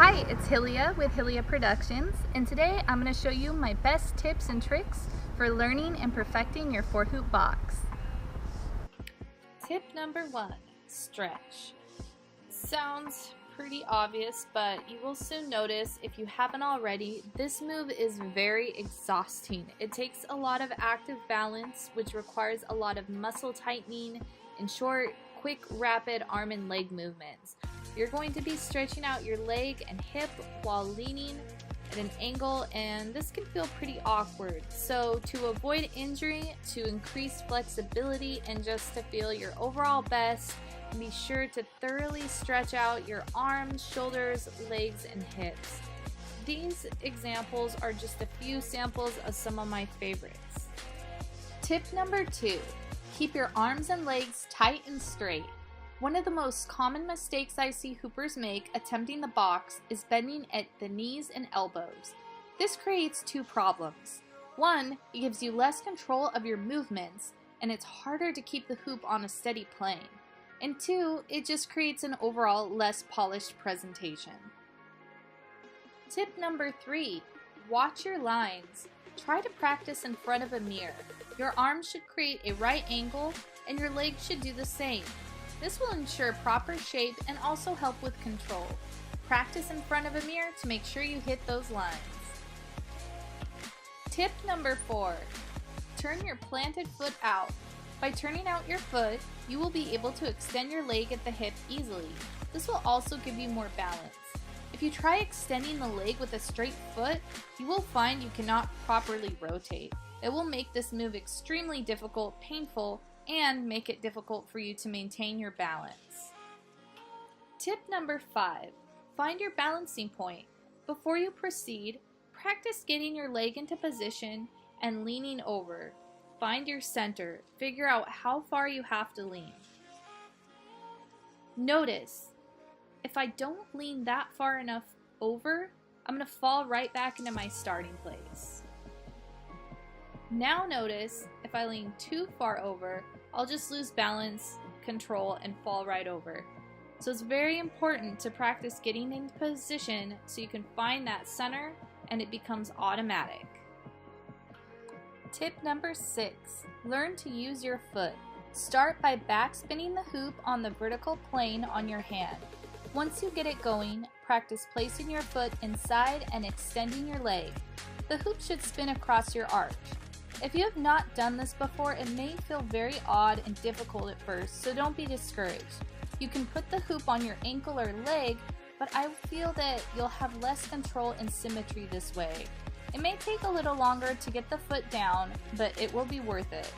Hi, it's Hillia with Hillia Productions, and today I'm going to show you my best tips and tricks for learning and perfecting your 4-hoop box. Tip number 1, stretch. Sounds pretty obvious, but you will soon notice, if you haven't already, this move is very exhausting. It takes a lot of active balance, which requires a lot of muscle tightening and short, quick, rapid arm and leg movements. You're going to be stretching out your leg and hip while leaning at an angle, and this can feel pretty awkward. So to avoid injury, to increase flexibility, and just to feel your overall best, be sure to thoroughly stretch out your arms, shoulders, legs, and hips. These examples are just a few samples of some of my favorites. Tip number 2, keep your arms and legs tight and straight. One of the most common mistakes I see hoopers make attempting the box is bending at the knees and elbows. This creates two problems. One, it gives you less control of your movements, and it's harder to keep the hoop on a steady plane. And two, it just creates an overall less polished presentation. Tip number 3, watch your lines. Try to practice in front of a mirror. Your arms should create a right angle, and your legs should do the same. This will ensure proper shape and also help with control. Practice in front of a mirror to make sure you hit those lines. Tip number 4, turn your planted foot out. By turning out your foot, you will be able to extend your leg at the hip easily. This will also give you more balance. If you try extending the leg with a straight foot, you will find you cannot properly rotate. It will make this move extremely difficult, painful, and make it difficult for you to maintain your balance. Tip number 5, find your balancing point. Before you proceed, practice getting your leg into position and leaning over. Find your center. Figure out how far you have to lean. Notice, if I don't lean that far enough over, I'm going to fall right back into my starting place. Now notice, if I lean too far over, I'll just lose balance, control, and fall right over. So it's very important to practice getting into position so you can find that center and it becomes automatic. Tip number 6, learn to use your foot. Start by backspinning the hoop on the vertical plane on your hand. Once you get it going, practice placing your foot inside and extending your leg. The hoop should spin across your arch. If you have not done this before, it may feel very odd and difficult at first, so don't be discouraged. You can put the hoop on your ankle or leg, but I feel that you'll have less control and symmetry this way. It may take a little longer to get the foot down, but it will be worth it.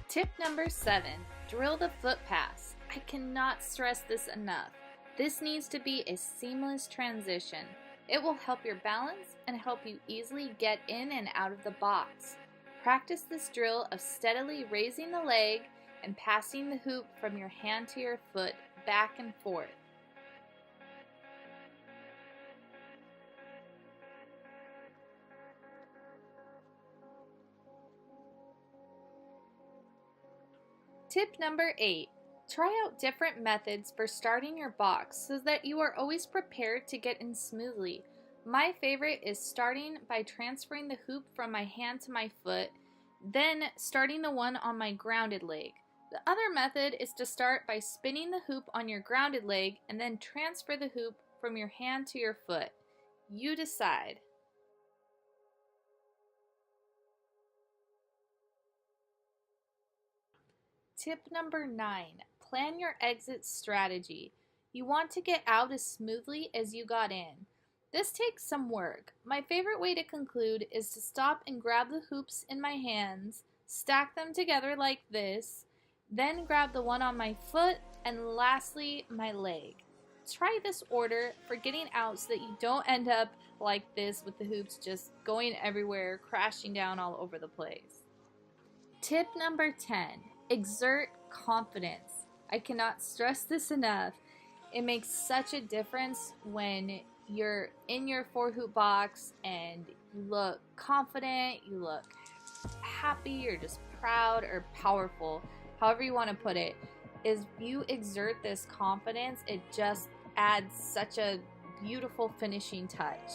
Tip number 7, drill the foot pass. I cannot stress this enough. This needs to be a seamless transition. It will help your balance and help you easily get in and out of the box. Practice this drill of steadily raising the leg and passing the hoop from your hand to your foot back and forth. Tip number 8, try out different methods for starting your box so that you are always prepared to get in smoothly. My favorite is starting by transferring the hoop from my hand to my foot, then starting the one on my grounded leg. The other method is to start by spinning the hoop on your grounded leg and then transfer the hoop from your hand to your foot. You decide. Tip number 9, plan your exit strategy. You want to get out as smoothly as you got in. This takes some work. My favorite way to conclude is to stop and grab the hoops in my hands, stack them together like this, then grab the one on my foot, and lastly, my leg. Try this order for getting out so that you don't end up like this with the hoops just going everywhere, crashing down all over the place. Tip number 10, exert confidence. I cannot stress this enough. It makes such a difference when you're in your 4-hoop box and you look confident, you look happy, you're just proud or powerful, however you want to put it. is you exert this confidence, it just adds such a beautiful finishing touch.